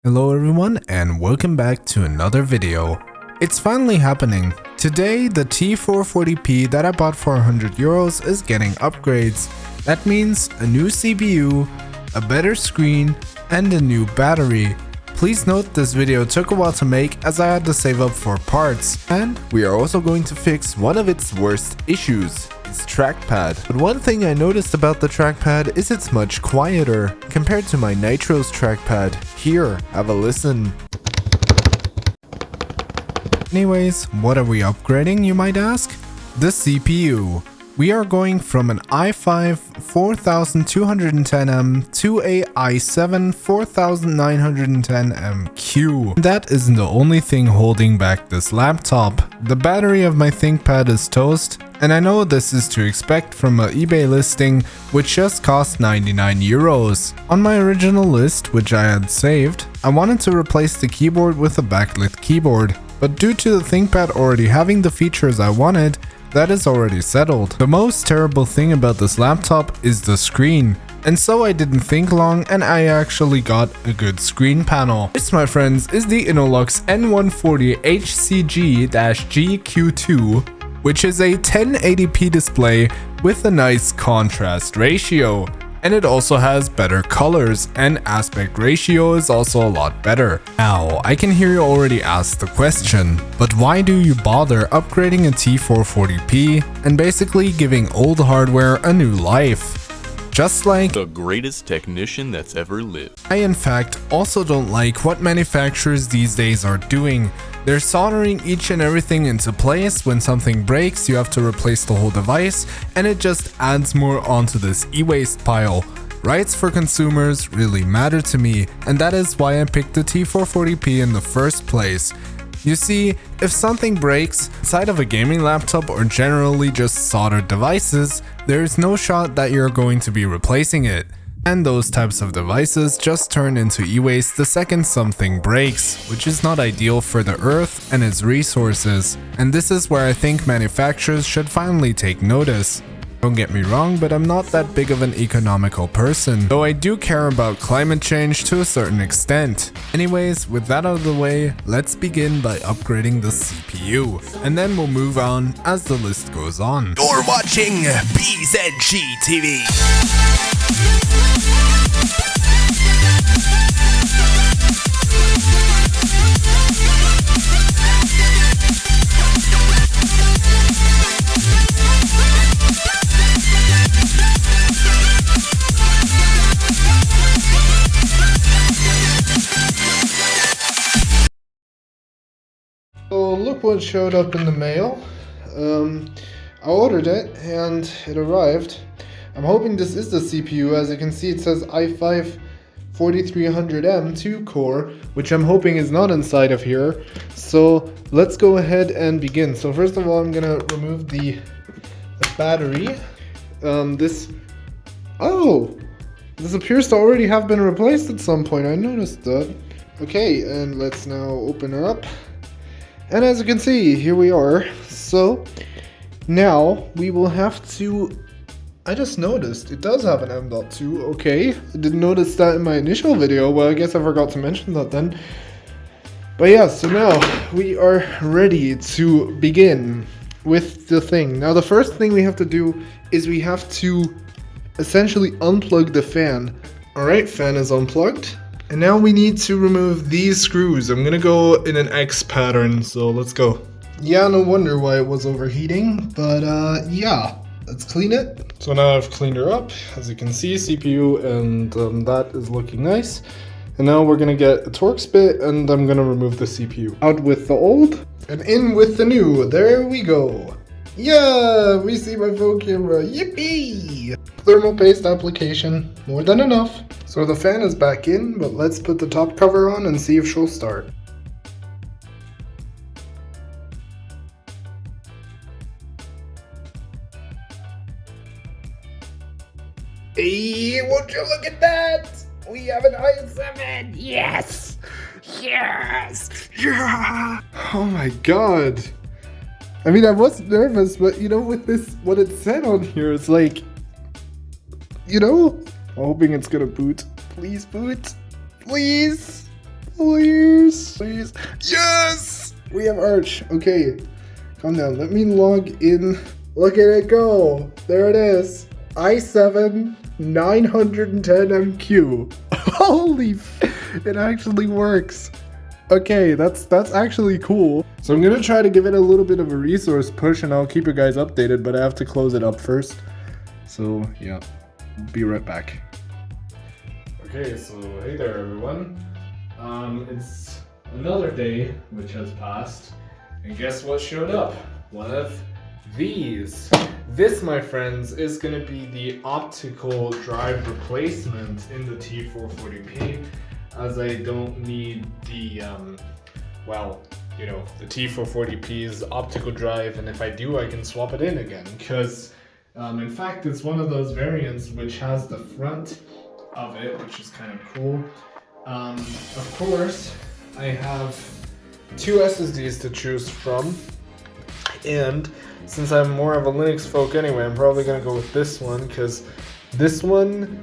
Hello everyone and welcome back to another video. It's finally happening. Today the T440p that I bought for €100 is getting upgrades. That means a new CPU, a better screen, and a new battery. Please note this video took a while to make as I had to save up for parts. And we are also going to fix one of its worst issues. Its trackpad. But one thing I noticed about the trackpad is it's much quieter compared to my Nitro's trackpad. Here, have a listen. Anyways, what are we upgrading, you might ask? The CPU. We are going from an i5 4210M to a i7 4910MQ. That isn't the only thing holding back this laptop. The battery of my Thinkpad is toast, and I know this is to expect from an eBay listing which just cost €99. On my original list, which I had saved, I wanted to replace the keyboard with a backlit keyboard, but due to the Thinkpad already having the features I wanted, that is already settled. The most terrible thing about this laptop is the screen, and so I didn't think long and I actually got a good screen panel. This, my friends, is the Innolux N140 HCG-GQ2, which is a 1080p display with a nice contrast ratio. And it also has better colors, and aspect ratio is also a lot better. Now, I can hear you already ask the question, but why do you bother upgrading a T440p and basically giving old hardware a new life? Just like the greatest technician that's ever lived. I in fact also don't like what manufacturers these days are doing. They're soldering each and everything into place. When something breaks, you have to replace the whole device, and it just adds more onto this e-waste pile. Rights for consumers really matter to me, and that is why I picked the T440p in the first place. You see, if something breaks inside of a gaming laptop or generally just soldered devices, there is no shot that you're going to be replacing it. And those types of devices just turn into e-waste the second something breaks, which is not ideal for the earth and its resources. And this is where I think manufacturers should finally take notice. Don't get me wrong, but I'm not that big of an economical person, though I do care about climate change to a certain extent. Anyways, with that out of the way, let's begin by upgrading the CPU, and then we'll move on as the list goes on. You're watching BZG TV. So look what showed up in the mail. I ordered it and it arrived. I'm hoping this is the CPU. As you can see, it says i5 4300M 2-core, which I'm hoping is not inside of here. So let's go ahead and begin. So first of all, I'm gonna remove the battery. This appears to already have been replaced at some point. I noticed that. Okay, and let's now open her up. And as you can see, here we are. So now we will have to, I just noticed it does have an M.2. Okay, I didn't notice that in my initial video. Well, I guess I forgot to mention that then. But yeah, so now we are ready to begin with the thing. Now the first thing we have to do is we have to essentially unplug the fan. Alright, fan is unplugged. And now we need to remove these screws. I'm gonna go in an X pattern, so let's go. Yeah, no wonder why it was overheating, but yeah, let's clean it. So now I've cleaned her up. As you can see, CPU and that is looking nice. And now we're gonna get a Torx bit and I'm gonna remove the CPU. Out with the old and in with the new. There we go. Yeah, we see my phone camera. Yippee! Thermal paste application, more than enough. So the fan is back in, but let's put the top cover on and see if she'll start. Hey, won't you look at that? We have an i7, yes! Yes! Yeah! Oh my god. I mean, I was nervous, but you know, with this, what it said on here, it's like, you know, I'm hoping it's gonna boot. Please boot. Please. Please. Please. Yes! We have Arch. Okay. Calm down. Let me log in. Look at it go. There it is. i7 910MQ. Holy it actually works. Okay, that's actually cool. So I'm gonna try to give it a little bit of a resource push and I'll keep you guys updated, but I have to close it up first. So yeah, be right back. Okay, so hey there everyone. It's another day which has passed, and guess what showed up? One of these. This, my friends, is gonna be the optical drive replacement in the T440p, as I don't need the, well, you know, the T440p's optical drive, and if I do, I can swap it in again, because in fact, it's one of those variants which has the front of it, which is kind of cool. Of course, I have two SSDs to choose from, and since I'm more of a Linux folk anyway, I'm probably gonna go with this one, because this one,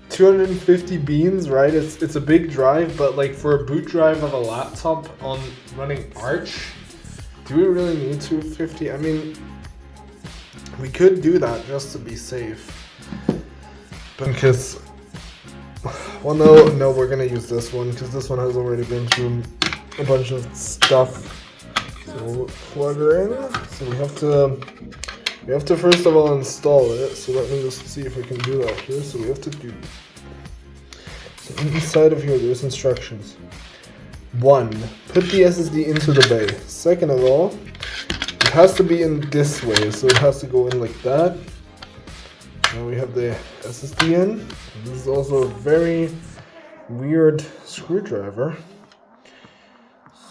250 beans, right? It's a big drive, but like for a boot drive of a laptop on running Arch, do we really need 250? I mean, we could do that just to be safe, because, well, no, we're gonna use this one because this one has already been through a bunch of stuff. So we'll plug her in. So we have to first of all install it. So let me just see if we can do that here. So we have to do. So inside of here, there's instructions. 1. Put the SSD into the bay. Second of all, it has to be in this way. So it has to go in like that. Now we have the SSD in. This is also a very weird screwdriver.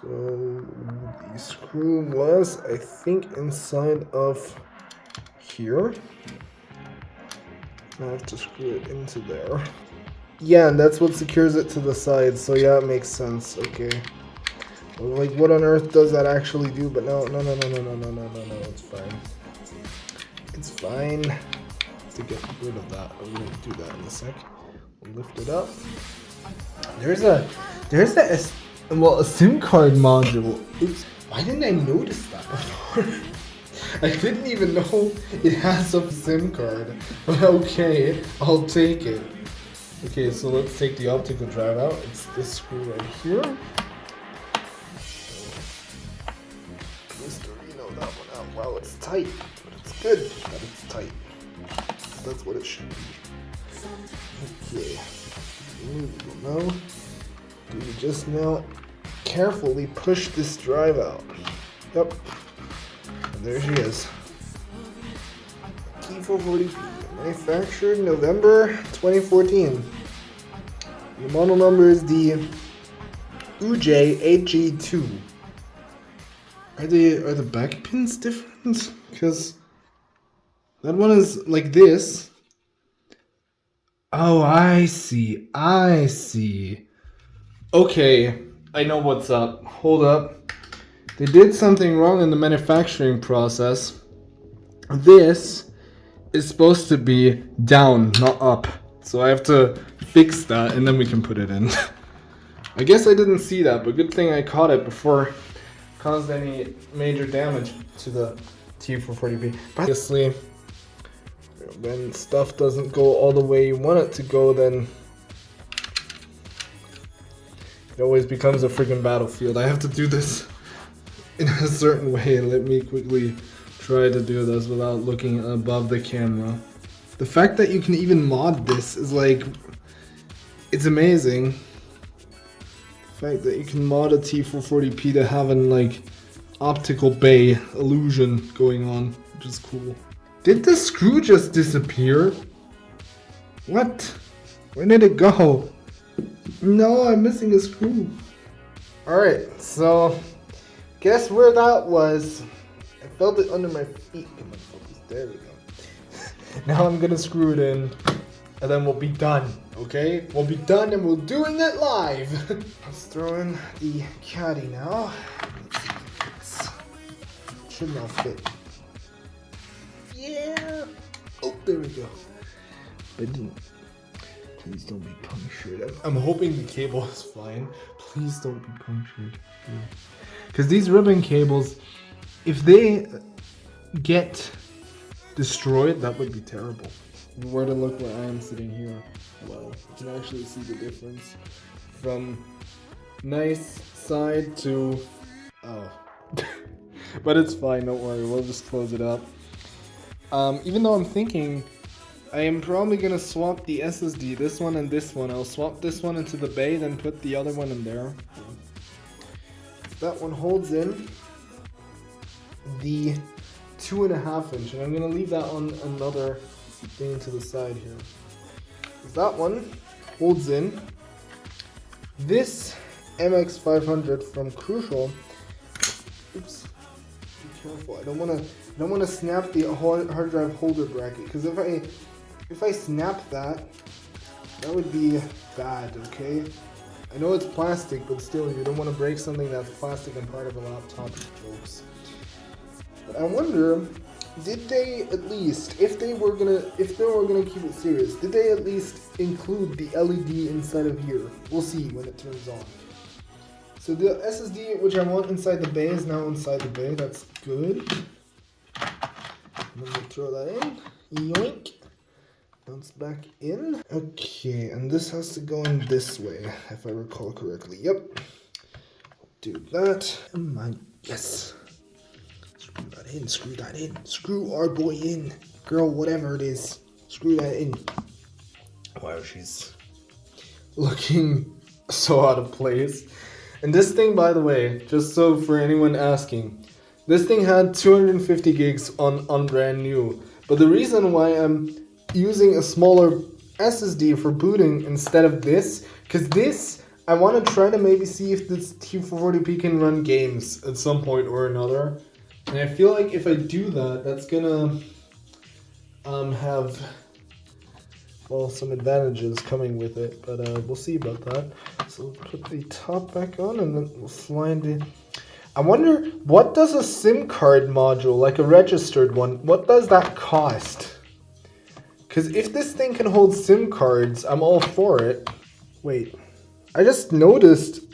So the screw was, I think, inside of here. I have to screw it into there. Yeah, and that's what secures it to the side. So yeah, it makes sense. Okay. Well, like, what on earth does that actually do? But no, it's fine. It's fine. To get rid of that, I'm gonna do that in a sec. We'll lift it up. There's a SIM card module. Oops. Why didn't I notice that before? I didn't even know it has a SIM card. But okay, I'll take it. Okay, so let's take the optical drive out. It's this screw right here. That one out. Wow, it's tight, but it's good that it's tight. That's what it should be. Okay. Now, we just now carefully push this drive out. Yep. And there she is. T440p, manufactured November 2014. The model number is the UJ8G2. Are the back pins different? Because that one is like this. Oh, I see. Okay, I know what's up. Hold up. They did something wrong in the manufacturing process. This is supposed to be down, not up. So I have to fix that and then we can put it in. I guess I didn't see that, but good thing I caught it before it caused any major damage to the T440p. Obviously, when stuff doesn't go all the way you want it to go, then it always becomes a freaking battlefield. I have to do this in a certain way. Let me quickly try to do this without looking above the camera. The fact that you can even mod this is like, it's amazing. The fact that you can mod a T440p to have an like optical bay illusion going on, which is cool. Did the screw just disappear? What? Where did it go? No, I'm missing a screw. Alright, so guess where that was? I felt it under my feet. Come on, focus. There we go. Now I'm gonna screw it in and then we'll be done, okay? We'll be done and we're doing it live. Let's throw in the caddy now. Let's see if it fits. It should not fit. Yeah. Oh, there we go. I didn't. Please don't be punctured. I'm hoping the cable is fine. Please don't be punctured. Because these ribbon cables, if they get destroyed, that would be terrible. If you were to look where I am sitting here, well, you can actually see the difference from nice side to, oh. But it's fine, don't worry, we'll just close it up. Even though I'm thinking, I am probably gonna swap the SSD, this one and this one. I'll swap this one into the bay, then put the other one in there. That one holds in the 2.5 inch, and I'm gonna leave that on another thing to the side here. That one holds in this MX500 from Crucial. Oops, be careful. I don't wanna snap the hard drive holder bracket, because if I snap that would be bad. Okay. I know it's plastic, but still, you don't want to break something that's plastic and part of a laptop, folks. But I wonder, did they at least, if they were gonna keep it serious, did they at least include the LED inside of here? We'll see when it turns on. So the SSD, which I want inside the bay, is now inside the bay. That's good. And then we'll throw that in. Yoink. Bounce back in. Okay, and this has to go in this way, if I recall correctly. Yep. Do that. Come on. Yes. Screw that in. Screw that in. Screw our boy in. Girl, whatever it is. Screw that in. Wow, she's looking so out of place. And this thing, by the way, just so for anyone asking, this thing had 250 gigs on brand new. But the reason why I'm using a smaller SSD for booting instead of this, because this, I want to try to maybe see if this T440p can run games at some point or another. And I feel like if I do that, that's gonna have, well, some advantages coming with it, but we'll see about that. So we'll put the top back on and then we'll slide in. I wonder, what does a SIM card module, like a registered one, what does that cost? Because if this thing can hold SIM cards, I'm all for it. Wait, I just noticed.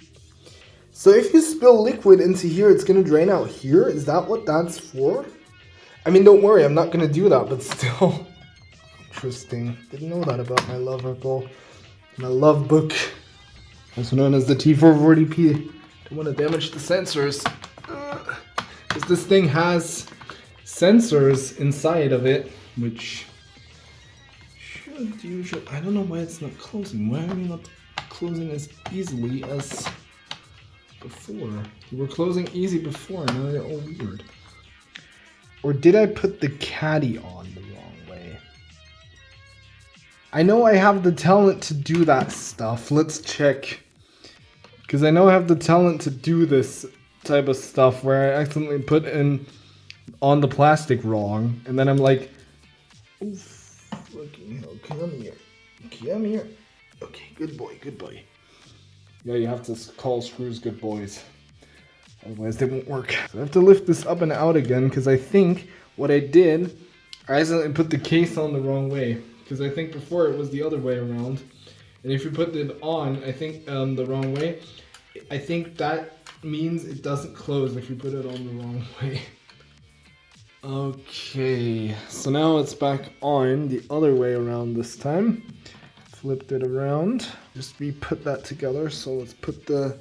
So if you spill liquid into here, it's going to drain out here? Is that what that's for? I mean, don't worry, I'm not going to do that, but still. Interesting. Didn't know that about my Loverable. My love book. Also known as the T440p. Don't want to damage the sensors. Because this thing has sensors inside of it, which usually, I don't know why it's not closing. Why are we not closing as easily as before? You were closing easy before, now they're all weird. Or did I put the caddy on the wrong way? I know I have the talent to do that stuff. Let's check. Because I know I have the talent to do this type of stuff where I accidentally put in on the plastic wrong. And then I'm like, oof. Fucking hell, come here. Come here. Okay, good boy, good boy. Yeah, you have to call screws good boys. Otherwise they won't work. So I have to lift this up and out again because I think what I did, I accidentally put the case on the wrong way. Because I think before it was the other way around. And if you put it on, I think the wrong way, I think that means it doesn't close if you put it on the wrong way. Okay, so now it's back on the other way around this time. Flipped it around. Just re-put that together. So let's put the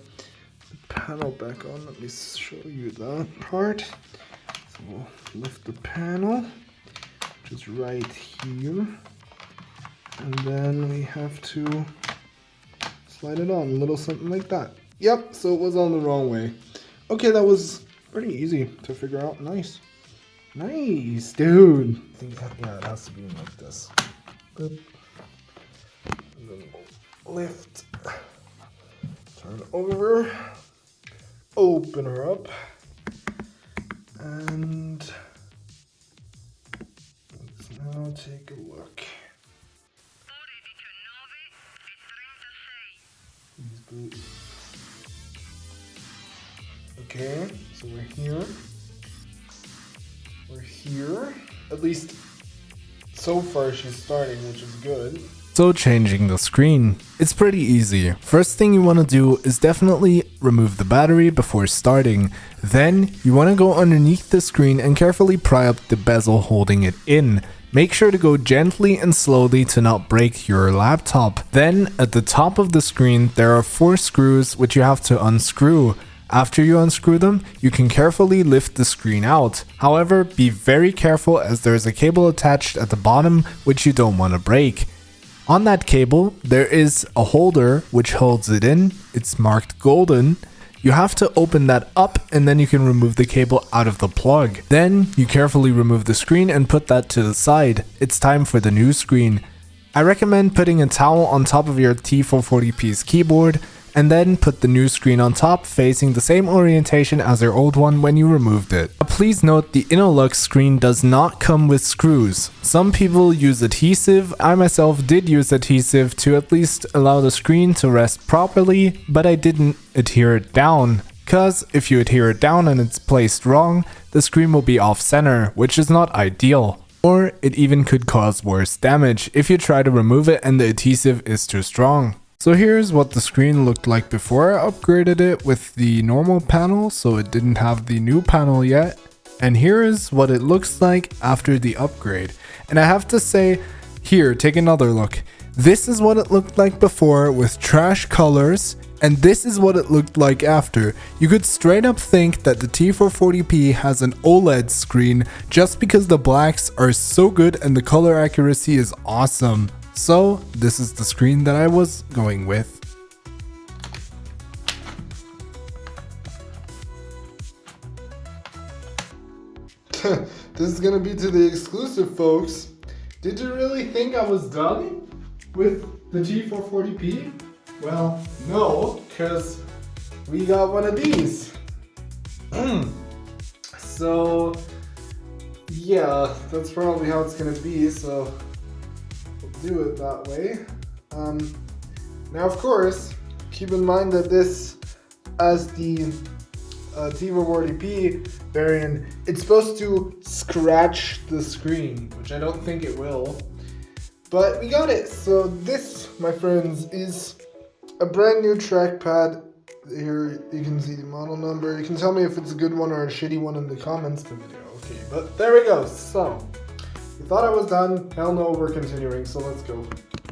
panel back on. Let me show you that part. So we'll lift the panel, which is right here. And then we have to slide it on, a little something like that. Yep, so it was on the wrong way. Okay, that was pretty easy to figure out. Nice. Nice, dude. I think, yeah, it has to be like this. Boop. And then we'll lift, turn over, open her up, and let's now take a look. Okay, so we're here. We're here. At least so far she's starting, which is good. So changing the screen, it's pretty easy. First thing you want to do is definitely remove the battery before starting. Then you want to go underneath the screen and carefully pry up the bezel holding it in. Make sure to go gently and slowly to not break your laptop. Then at the top of the screen there are 4 screws which you have to unscrew. After you unscrew them, you can carefully lift the screen out. However, be very careful as there is a cable attached at the bottom which you don't want to break. On that cable, there is a holder which holds it in. It's marked golden. You have to open that up and then you can remove the cable out of the plug. Then you carefully remove the screen and put that to the side. It's time for the new screen. I recommend putting a towel on top of your T440p's keyboard and then put the new screen on top facing the same orientation as your old one when you removed it. Please note the Innolux screen does not come with screws. Some people use adhesive. I myself did use adhesive to at least allow the screen to rest properly, but I didn't adhere it down. Cause if you adhere it down and it's placed wrong, the screen will be off center, which is not ideal. Or it even could cause worse damage if you try to remove it and the adhesive is too strong. So here's what the screen looked like before I upgraded it with the normal panel, so it didn't have the new panel yet. And here is what it looks like after the upgrade. And I have to say, here, take another look. This is what it looked like before with trash colors, and this is what it looked like after. You could straight up think that the T440p has an OLED screen just because the blacks are so good and the color accuracy is awesome. So this is the screen that I was going with. This is gonna be to the exclusive folks. Did you really think I was done with the T440p? Well, no, because we got one of these. So, yeah, that's probably how it's gonna be, so do it that way. Now of course, keep in mind that this, as the T440p variant, it's supposed to scratch the screen, which I don't think it will, but we got it. So this, my friends, is a brand new trackpad. Here you can see the model number. You can tell me if it's a good one or a shitty one in the comments of the video. Okay, but there we go. So you thought I was done? Hell no, we're continuing, so let's go.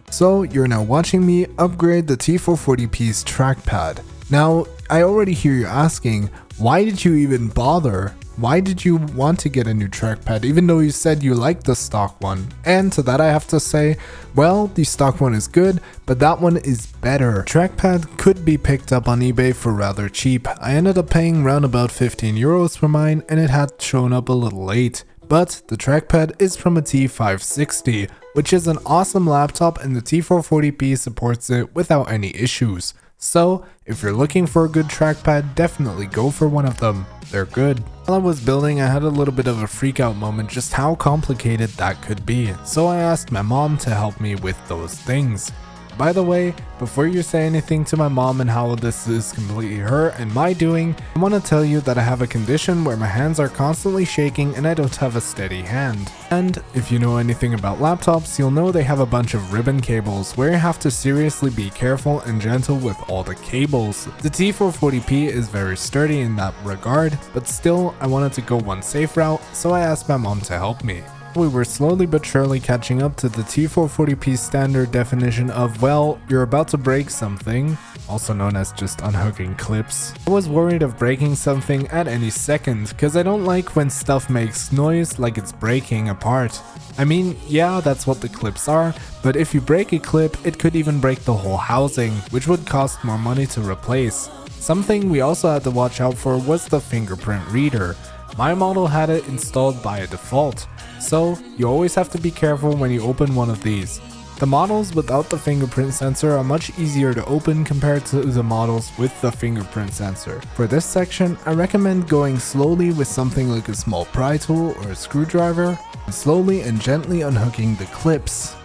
So you're now watching me upgrade the T440p's trackpad. Now, I already hear you asking, why did you even bother? Why did you want to get a new trackpad even though you said you liked the stock one? And to that I have to say, well, the stock one is good, but that one is better. Trackpad could be picked up on eBay for rather cheap. I ended up paying around about 15 euros for mine and it had shown up a little late. But the trackpad is from a T560, which is an awesome laptop and the T440p supports it without any issues. So if you're looking for a good trackpad, definitely go for one of them. They're good. While I was building, I had a little bit of a freak out moment just how complicated that could be. So I asked my mom to help me with those things. By the way, before you say anything to my mom and how this is completely her and my doing, I want to tell you that I have a condition where my hands are constantly shaking and I don't have a steady hand. And if you know anything about laptops, you'll know they have a bunch of ribbon cables where you have to seriously be careful and gentle with all the cables. The T440p is very sturdy in that regard, but still I wanted to go one safe route, so I asked my mom to help me. We were slowly but surely catching up to the T440p standard definition of, well, you're about to break something, also known as just unhooking clips. I was worried of breaking something at any second, cause I don't like when stuff makes noise like it's breaking apart. I mean, yeah, that's what the clips are, but if you break a clip, it could even break the whole housing, which would cost more money to replace. Something we also had to watch out for was the fingerprint reader. My model had it installed by default, so you always have to be careful when you open one of these. The models without the fingerprint sensor are much easier to open compared to the models with the fingerprint sensor. For this section, I recommend going slowly with something like a small pry tool or a screwdriver, and slowly and gently unhooking the clips.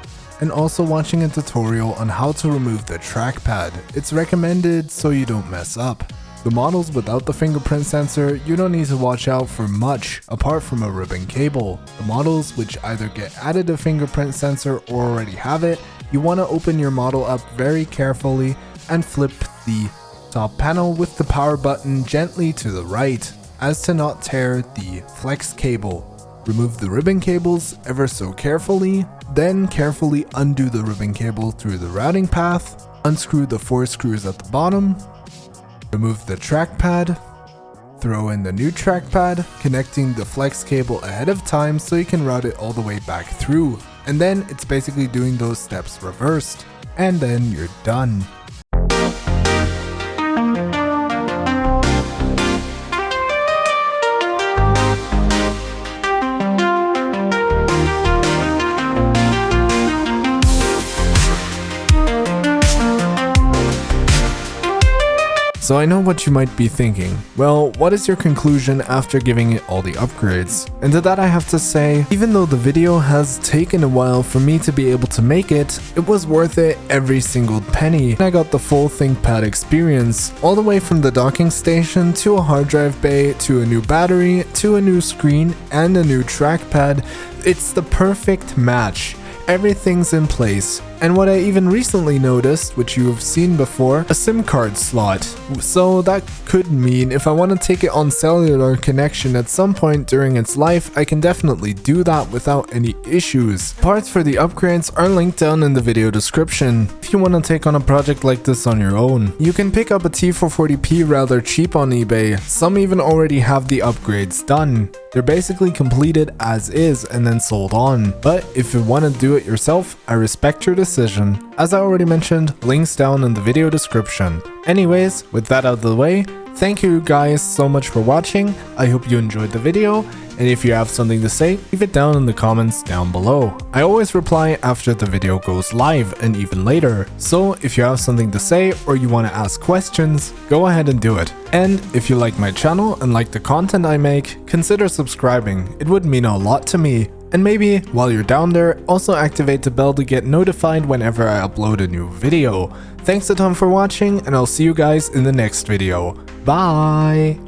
And also watching a tutorial on how to remove the trackpad. It's recommended so you don't mess up. The models without the fingerprint sensor, you don't need to watch out for much apart from a ribbon cable. The models which either get added a fingerprint sensor or already have it, you want to open your model up very carefully and flip the top panel with the power button gently to the right as to not tear the flex cable. Remove the ribbon cables ever so carefully, then carefully undo the ribbon cable through the routing path, unscrew the 4 screws at the bottom, remove the trackpad, throw in the new trackpad, connecting the flex cable ahead of time so you can route it all the way back through, and then it's basically doing those steps reversed, and then you're done. So I know what you might be thinking. Well, what is your conclusion after giving it all the upgrades? And to that I have to say, even though the video has taken a while for me to be able to make it, it was worth it every single penny. I got the full Thinkpad experience, all the way from the docking station to a hard drive bay, to a new battery, to a new screen, and a new trackpad. It's the perfect match. Everything's in place. And what I even recently noticed, which you have seen before, a SIM card slot. So that could mean if I want to take it on cellular connection at some point during its life, I can definitely do that without any issues. Parts for the upgrades are linked down in the video description. If you want to take on a project like this on your own, you can pick up a T440p rather cheap on eBay. Some even already have the upgrades done. They're basically completed as is and then sold on. But if you want to do it yourself, I respect your decision. As I already mentioned, links down in the video description. Anyways, with that out of the way, thank you guys so much for watching. I hope you enjoyed the video, and if you have something to say, leave it down in the comments down below. I always reply after the video goes live and even later. So if you have something to say or you want to ask questions, go ahead and do it. And if you like my channel and like the content I make, consider subscribing. It would mean a lot to me. And maybe, while you're down there, also activate the bell to get notified whenever I upload a new video. Thanks a ton for watching, and I'll see you guys in the next video. Bye!